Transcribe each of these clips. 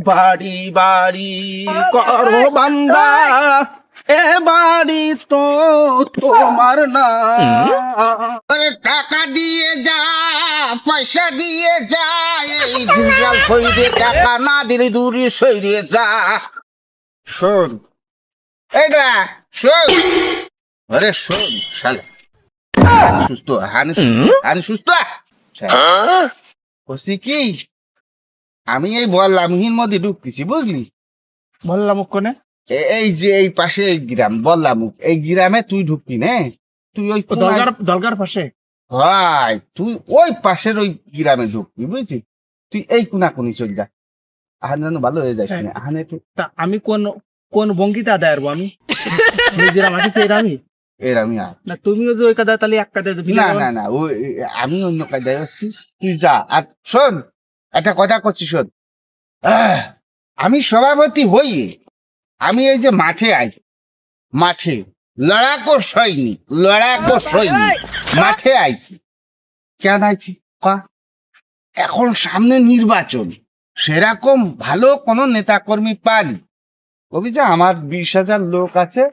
বাড়ি বাড়ি করো বান্দা, এ বাড়ি তো তোমার না। আরে টাকা দিয়ে যা, পয়সা দিয়ে যা, এই ডিজিটাল সইরে টাকা না দিলে দূরে সইরে যা। শোন এই দা শোন, আরে শোন শালা, হানি সুস্থ হানি সুস্থ বলছি কি, আমি এই বললামহীন মধ্যে ঢুকতেছি বুঝলি। বললাম কোনে? এই যে এই পাশে এই গ্রাম বললাম, এই গ্রামে তুই ঢুকবি না, তুই ওই দলগার পাশে। ভাই তুই ওই পাশের ওই গ্রামে ঢুকবি বুঝছিস, তুই এই কোনাকুনি চল যা, আহান যেন ভালো হয়ে যাস না আহানে একটু। তা আমি কোন কোন বঙ্গিতে আদায় আরবো? আমি যেরাম আছি সেইরামই এরামি আর না? তুমিও যে ওই কাদায় তাহলে এক কাদায় না না না ওই আমি অন্য কায়দায় আসছি, তুই যা। আর শোন একটা কথা করছি শোন, আমি সভাপতি হই, আমি এই যে মাঠে আই, মাঠে লড়াকো সৈনিক, লড়াকো সৈনিক মাঠে আইছি। কেন আইছি এখন সামনে নির্বাচন, সেরকম ভালো কোন নেতা কর্মী পারি, কবি যে আমার 20,000 লোক আছে,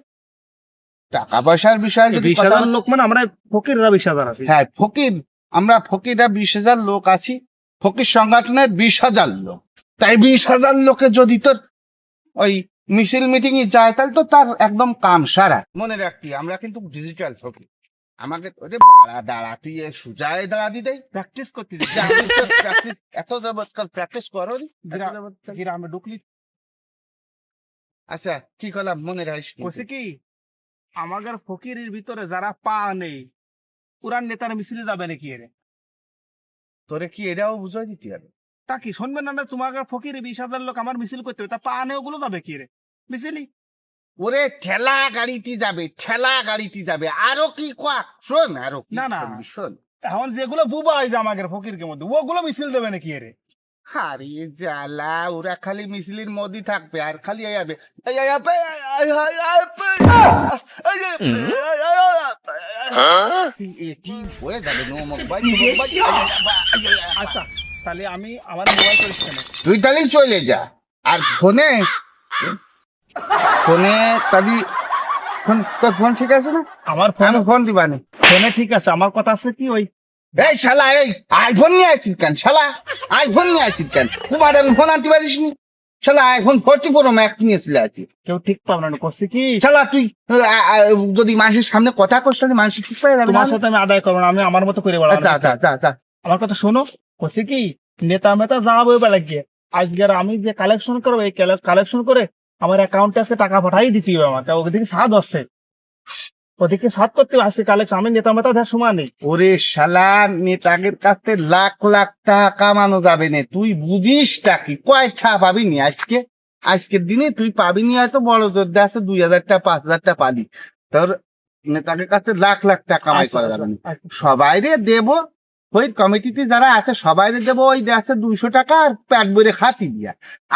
টাকা পয়সার বিষয় 20,000 লোক মানে আমরা ফকিররা 20,000 আছি। হ্যাঁ ফকির, আমরা ফকিররা 20,000 লোক আছি, ফকির সংগঠনের 20,000 লোক। তাই 20,000 লোকে যদি তোর ওই মিছিল মিটিং এ যায় তাহলে তো তার একদম কাম সারা। মনে রাখতি আমরা কিন্তু ডিজিটাল ফকির, আমাকে ওরে বাড়া দাঁড়া, তুই সুজায় দাঁড়া দি দেয় প্র্যাকটিস করতে প্র্যাকটিস এত জবরদস্ত প্র্যাকটিস করো নি। গ্রামে ঢুকলি। আচ্ছা কি করলাম মনে রাখিস বলছি কি, আমাদের ফকিরের ভিতরে যারা পা নেই পুরান নেতার মিছিলে যাবে নাকি? এরে তোরে কি এটাও বুঝাই দিতে হবে? তা কি শুনবেন না? তোমাকে ফকির 20,000 লোক আমার মিছিল করতে হবে, তা পা নেই ওগুলো যাবে কি রে মিছিলি? ওরে ঠেলা গাড়িতে যাবে, ঠেলা গাড়িতে যাবে। আরো কি কোয়াক শোন, আরো কি না না শুনবি, শোন। এখন যেগুলো বুবা হয় যে আমাদের ফকিরকে মধ্যে ওগুলো মিছিল দেবে নাকি? এরে আরে জ্বালা, ওরা খালি মিছিলের মধ্যে থাকবে আর খালি যাবে। এটি হয়ে যাবে নমক ভাই, আচ্ছা তাহলে আমি আমার মোবাইল পরিষ্কার নেই। তুই তাহলে চলে যা। আর ফোনে ফোনে তাহলে ফোন, তোর ফোন ঠিক আছে না? আমার ফোন আমি ফোন দিবানি। ফোনে ঠিক আছে, আমার কথা আছে কি ওই এই শালা, এই আইফোন নিয়ে আসিস কেন শালা? আইফোন নিয়ে আসিস কেন? তোমার আমি ফোন আনতে পারিস নি শালা? আইফোন 40 Pro Max নিয়ে চলে আছি কেউ ঠিক পাবে না। করছি কি শালা, তুই যদি মানুষের সামনে কথা কস তাহলে মানুষ ঠিক পাই যাবে। তোমার সাথে আমি আদায় করবো না, আমি আমার মতো করে বেড়াবো। আচ্ছা আচ্ছা আচ্ছা আচ্ছা আমার কথা শোনো। করছি কি, নেতা মেতা যা বইবা লাগিয়ে আজকের আমি যে কালেকশন করবো, এই কালেকশন করে আমার অ্যাকাউন্টে আজকে টাকা পাঠাই দিতে হবে আমাকে। ওদিকে সাদ আসছে, ওদিকে সাদ করতে হবে আজকে কালেকশন। আমি নেতা মেতা দেওয়ার সময় নেই। ওরে শালা, নেতাদের কাছে লাখ লাখ টাকা কামানো যাবে না, তুই বুঝিসটা কি? কয়টা পাবি নি আজকে? আজকের দিনে তুই পাবি নি হয়তো বড় জোর আছে 2,000 টাকা 5,000 টাকা পাবি, তোর নেতাদের কাছে লাখ লাখ টাকা কামাই করা যাবে না। সবাই রে দেবো, ওই কমিটিতে যারা আছে সবাই রে দেবো, ওই আছে 200 টাকা আর প্যাট বইরে খাতি দিয়া,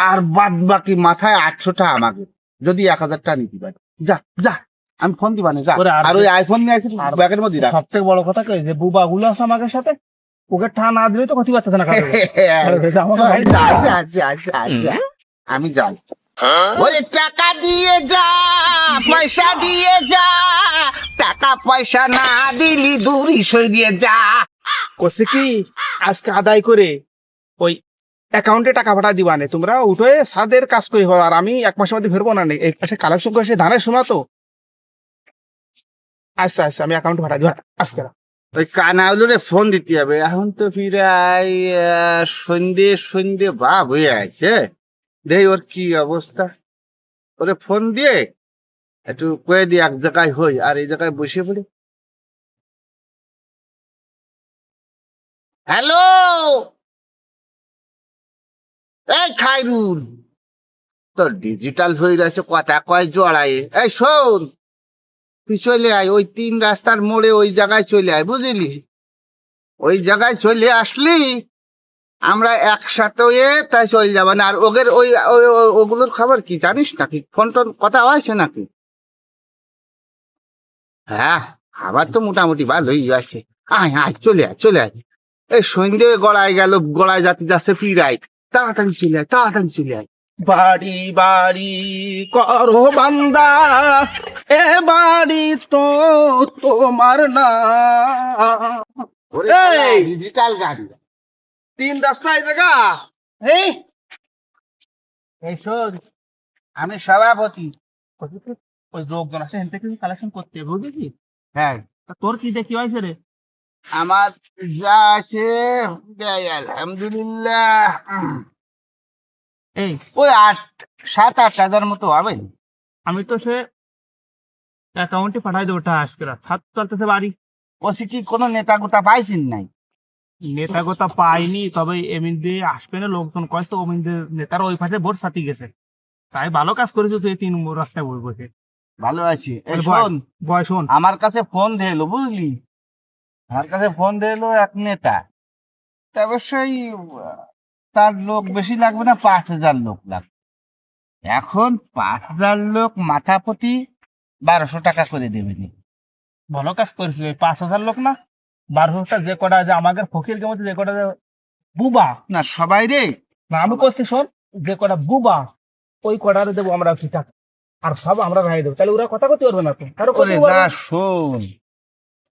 আর বাদ বাকি মাথায় 800 টাকা আমাকে, যদি 1,000 টাকা নিতে পারি। যা যা, আমি ফোন দিবা না যা। আর ওই আইফোন নিয়ে আসি ব্যাগের মধ্যে রাখ। সব থেকে বড় কথা কই যে বুবা গুলো আছে আমাকে সাথে, ওকে ঠা না দিলে তো ক্ষতি পাচ্ছে না। আচ্ছা আচ্ছা আচ্ছা আচ্ছা, আমি যাই। ওরে টাকা দিয়ে যা, পয়সা দিয়ে যা, টাকা পয়সা না দিলি দূরি সরিয়ে যা। করছে কি, আজকে আদায় করে ওই অ্যাকাউন্টে টাকা পাঠা দিবা নে, তোমরা উঠে সাদের কাজ করি। আর আমি 1 মাসের মধ্যে ফেরবো না। এই পাশে কালেকশন করে সে ধানের সময় তো। আচ্ছা আচ্ছা, আমি অ্যাকাউন্টে পাঠা দিব আজকে। ওই কানাউলুরে ফোন দিতে হবে, এখন তো প্রায় সন্ধে সন্ধে ভাব হয়ে আছে। দেখ ওর কি অবস্থা, ওরে ফোন দিয়ে একটু কয়ে দিয়ে এক জায়গায় হই আর এই জায়গায় বসে পড়ি। হ্যালো, এই খাইরুল, তোর ডিজিটাল হয়ে গেছে, কথা কয় জড়াই। এই শোন, তুই চলে আয় ওই 3 রাস্তার মোড়ে, ওই জায়গায় চলে আয় বুঝলি। ওই জায়গায় চলে আসলি আমরা একসাথে হয়ে তাই চলে যাবা না। আর ওদের ওই ওগুলোর খবর কি জানিস নাকি? ফোন টোন কথা হয়েছে নাকি? হ্যাঁ, আবার তো মোটামুটি ভালোই আছে। আয় আয় চলে আয় চলে আয়। এই সন্ধ্যে গড়ায় গেল, গড়ায় যাতে যাচ্ছে ফিরাই, তাড়াতাড়ি চলে আয়, তাড়াতাড়ি চলে আয়। বাড়ি বাড়ি করো বান্দা, এ বাড়ি তো তোমার না। ডিজিটাল গাড়ি, 3 রাস্তায় জায়গা। এই এই শোন, আমি সভাপতি। ওই লোকজন আছে এখান থেকে কালেকশন করতে হবে, বুঝলি? হ্যাঁ, তা তোর কি দেখি হয়েছে রে? আমার যা আছে আলহামদুলিল্লাহ, এই ওই 7-8 হাজার মতো হবে। আমি তো সে অ্যাকাউন্টে পাঠাই দেবো টাকা আজকে রাত। হাত চলতেছে বাড়ি। ওসি কি কোনো নেতা গোটা পাইছেন নাই? নেতা গোতা পাইনি, তবে এমনি দিয়ে আসবে না লোকজন কয় তো অমিন নেতার ওই পাশে ভোট সাথী গেছে। তাই ভালো কাজ করেছো তুই 3 রাস্তায় বই বসে। ভালো আছি। এই বল, শোন, বয় শোন। আমার কাছে ফোন দিলো, বুঝলি? আমার কাছে ফোন দিলো এক নেতা। তা অবশ্যই তার লোক বেশি লাগবে না, 5,000 লোক লাগবে। এখন 5,000 লোক মাথা প্রতি 1200 টাকা করে দেবেন। ভালো কাজ করেছিস। 5,000 লোক না, 1200টা যে কটা যে আমাদের ফকির কেমন যে কটা যে বুবা না সবাই রে, না, আমি করছি শোন, যে কটা বুবা ওই কটারে দেবো আমরা কি টাকা, আর সব আমরা রাই দেবো। তাহলে ওরা কথা করতে পারবে না তো, কারো ওরে না শোন,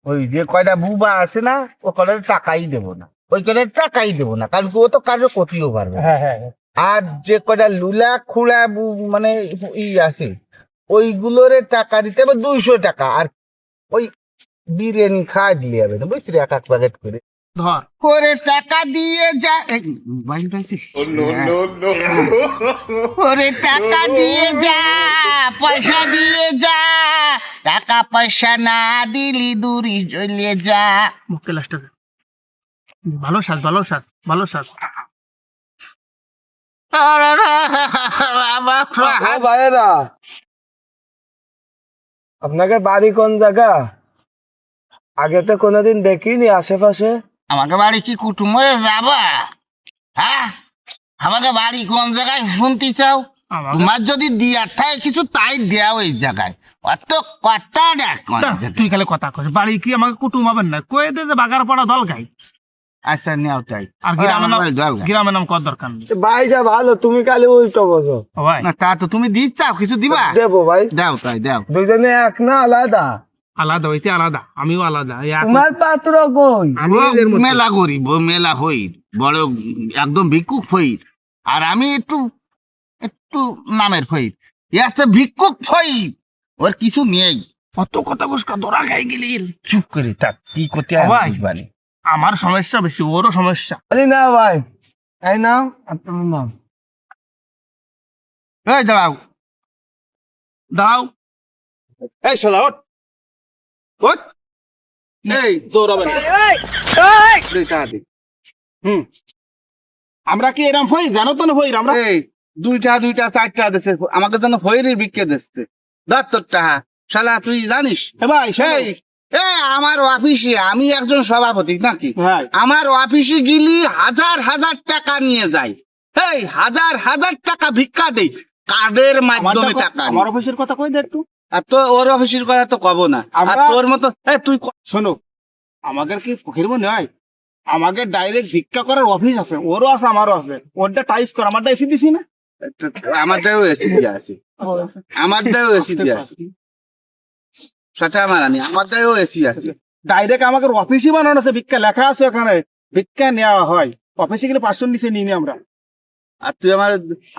ওই যে কয়টা বুবা আছে না, ও কয়টা টাকাই দেবো না, ওই কয়টা টাকাই দেবো না, কারণ ও তো কারো ক্ষতিও পারবে না। হ্যাঁ হ্যাঁ হ্যাঁ। আর যে কয়টা লুলা খুড়া মানে ই আছে, ওইগুলোরে টাকা দিতে হবে 200 টাকা। আর ওই বিরিয়ানি খাওয়া দিলে হবে না, বুঝলি, 1 প্যাকেট করে। ধর করে টাকা দিয়ে যা, মোবাইল পাইছিস? ওরে টাকা দিয়ে যা, পয়সা দিয়ে যা, টাকা পয়সা না দিলি দূরি চলে যা। মুখে লাস্টে ভালো শ্বাস, ভালো শ্বাস, ভালো শ্বাস। ভাইয়েরা, আপনাকে বাড়ি কোন জায়গা? আগে তো কোনোদিন দেখিনি আশেপাশে। আমাকে বাড়ি কি কুটুম হয়ে যাবা? হ্যাঁ, আমাকে বাড়ি কোন জায়গায় শুনতে চাও? তোমার যদি দিয়ার থাকে কিছু তাই দেও এই জায়গায়, অত কথা দেখ। তুই খালি কথা কস, বাড়ি কি আমাকে কুটুম হবেন না? কয়ে দে যে বাগার পাড়া দল গাই। আচ্ছা নেও তাই। আর গ্রামের নাম কর দরকার নেই। ভাইটা ভালো, তুমি খালি উল্টো বসো। ও ভাই, না তা তো তুমি দিচ্ছাও, কিছু দিবা? দেবো ভাই। দাও তাই দাও। দুজনে এক না আলাদা? আলাদা হইতে আলাদা, আমিও আলাদা। তোমার পাত্র কই? আমি এদের মধ্যে। মেলা গরিব, ও মেলা হইর, বড় একদম ভিক্ষুক ফইর। আর আমি একটু একটু নামের ফইর। এ আছে ভিক্ষুক ফইর, ওর কিছু নেই। কত কথা বসকা ধরা খাই গেলি। চুপ করে থাক, কি করতে ভাই। বুঝবানি। আমার সমস্যা বেশি, ওরও সমস্যা। আরে না ভাই, এই নাও আর তুমি নাও। এই দাঁড়াও, দাও এই শালা ওঠ, ওঠ। এই দৌড়াবেন। দুই টাকা দে। আমরা কি এরকম হই জানো তো না, হই আমরা। এই 2টা 4টা দেশে আমাকে যেন ফইরের বিক্রি দিচ্ছে। 10 টাকা শালা, তুই জানিস? ভাই এই আমার অফিসে আমি একজন সভাপতি নাকি, ভাই আমার অফিসে গেলি হাজার হাজার টাকা নিয়ে যাই। এই হাজার হাজার টাকা ভিক্ষা দেই, কার্ডের মাধ্যমে টাকা নিই। আমার অফিসের কথা কই দে একটু। আর তো ওর অফিসের কথা তো কব না। আর আমরা- তোর মতো তুই শোনো, আমাদের কি ফকির মনে হয়? আমাদের ডাইরেক্ট ভিক্ষা করার অফিস আছে, ওরও আছে আমারও আছে। ওরটা টাইস কর, আমারটা এসে দিছি না। আমারটাও এসি দিয়ে আছে, আমারটাও এসি দিয়ে আছে, সেটা আমার আনি, আমারটাও এসি আছে। ডাইরেক্ট আমাদের অফিসই বানানো আছে, ভিক্ষা লেখা আছে ওখানে, ভিক্ষা নেওয়া হয়। অফিসে গেলে 500 নিচে নিই নি আমরা। আর তুই আমার,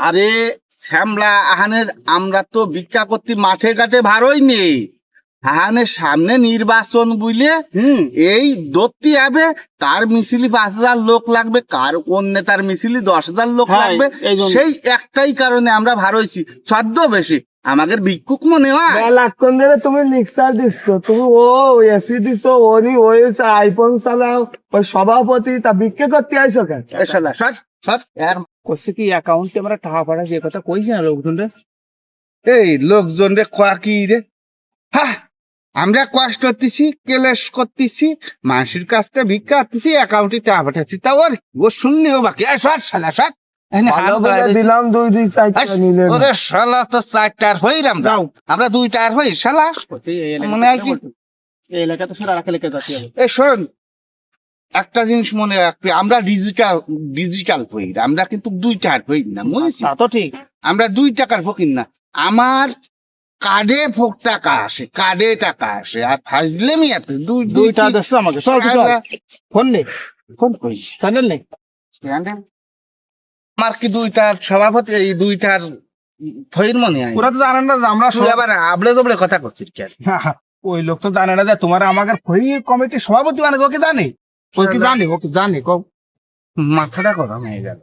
আরে শ্যামলা আহানের, আমরা তো ভিক্ষা করতে মাঠে ঘাটে ভারই নেই। আহানের সামনে নির্বাচন বুঝলে, এই দত্তি হবে, কার মিছিলি 5,000 লোক লাগবে, কার কোন নেতার মিছিলি 10,000 লোক হ্যাঁ, লাগবে। এই জন্য। সেই একটাই কারণে আমরা ভারইছি, ছদ্ম বেশি আমাদের ভিক্ষুক মনে হয়। লাক্ষণ ধরে তুমি লিক্সার দিচ্ছ, তুমি ও এসি দিচ্ছ, ওনি ওই আইফোন চালাও, ওই সভাপতি তা বিক্রি করতে আইসো কেন? এ শালা, সর সর। আর করছে কি অ্যাকাউন্টে আমরা টাকা পাঠাচ্ছি, এ কথা কইছি না লোকজন রে। এই লোকজন রে কয়া কি রে, হ্যাঁ, আমরা কষ্ট করতেছি, কেলেশ করতেছি, মানুষের কাছ থেকে ভিক্ষা করতেছি, অ্যাকাউন্টে টাকা পাঠাচ্ছি, তা ও শুনলেও বাকি। সর শালা সর। এখানে হাত ভালো বাড়ায় বলে দিছি। দিলাম 2-2 4টা নিলে না। ওরে শালা, তো 4টার হইর আমরা 2টার হই শালা। মনে হয় কি এই এলাকা তো সারা রাখা লেখা যাচ্ছে। এ শোন, একটা জিনিস মনে রাখবি, আমরা ডিজিটাল হই, আমরা কিন্তু 2টার হই না, বুঝেছিস? তা তো ঠিক। আমরা 2 টাকার ফকির না, আমার কার্ডে টাকা আসে, কার্ডে টাকা আসে, আর ফাজলেমি এত দুইটা দেখছো আমাকে, চল তুই চল। ফোন নেই, ফোন করিস চ্যানেল নেই। আমার কি 2টার সভাপতি, এই 2টার ফইর মনে হয় ওরা তো জানে না যে আমরা তুই আবার আবলে জবলে কথা করছিস কেন? ওই লোক তো জানে না যে তোমার আমাকে ফই কমিটির সভাপতি মানে ওকে জানে, ওকে জানে, ওকে জানে। মাথাটা গরম হয়ে গেল,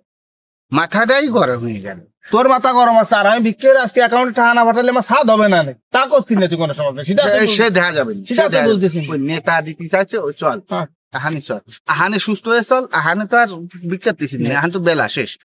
মাথাটাই গরম হয়ে গেল। তোর মাথা গরম আছে, আর আমি বিক্রি আজকে অ্যাকাউন্টে টাকা না পাঠালে আমার স্বাদ হবে না নে। তা করছি না তুই কোনো সমস্যা, সেটা সে দেখা যাবে না, সেটা সে তো দেখা যাবে না। বুঝতেছি। ওই নেতা দিতে চাইছে, ওই চল হ্যাঁ। আহানি চল, আহানে সুস্থ হয়ে চল, আহানে তো আর বিচ্ছারতেছি না, আহান তো বেলা শেষ।